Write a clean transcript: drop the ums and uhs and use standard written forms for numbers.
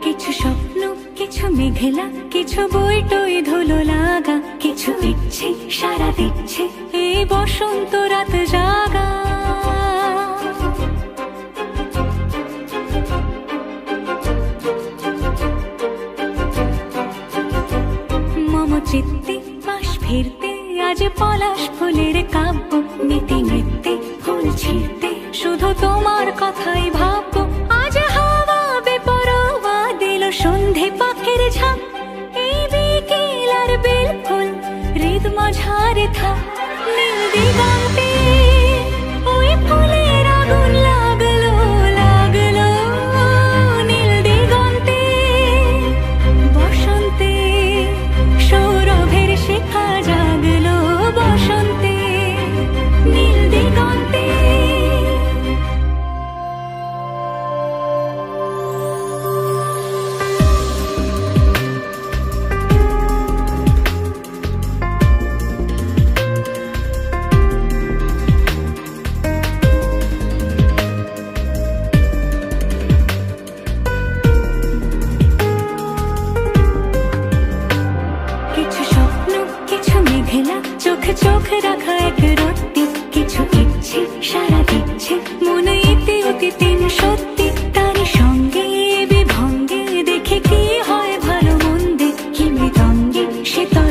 কিছু স্বপ্ন, কিছু মেঘলা, কিছু বই টই ধুলো লাগা, কিছু ইচ্ছে সারা দিচ্ছে এই বসন্ত রাত জাগা। মম চিত্তে পাশ ফিরতে আজ পলাশ ফুলের কাব্য, নীতি নৃত্যে ফুল ছিঁড়তে শুধু তোমার কথাই ভাববো। আজ হাওয়া বেপরোয়া দিল সন্ধে পাখির ঝাঁক, এই বিকেল আর বেল ফুল হৃদ মাঝারে থাক। নীল দিগন্তে ওই ফুলের আগুন লাগলো লাগলো, নীল দিগন্তে বসন্তে সৌরভের শিখা জাগলো, বসন্তে নীল দিগন্তে। চোখ চোখ রাখা এক রত্তি, কিছু ইচ্ছে সারা দিচ্ছে মন ইতি অতি তিন সত্যি। তারই সঙ্গে বিভঙ্গে দেখে কি হয় ভালো মন্দে, কি মৃদঙ্গে শীতল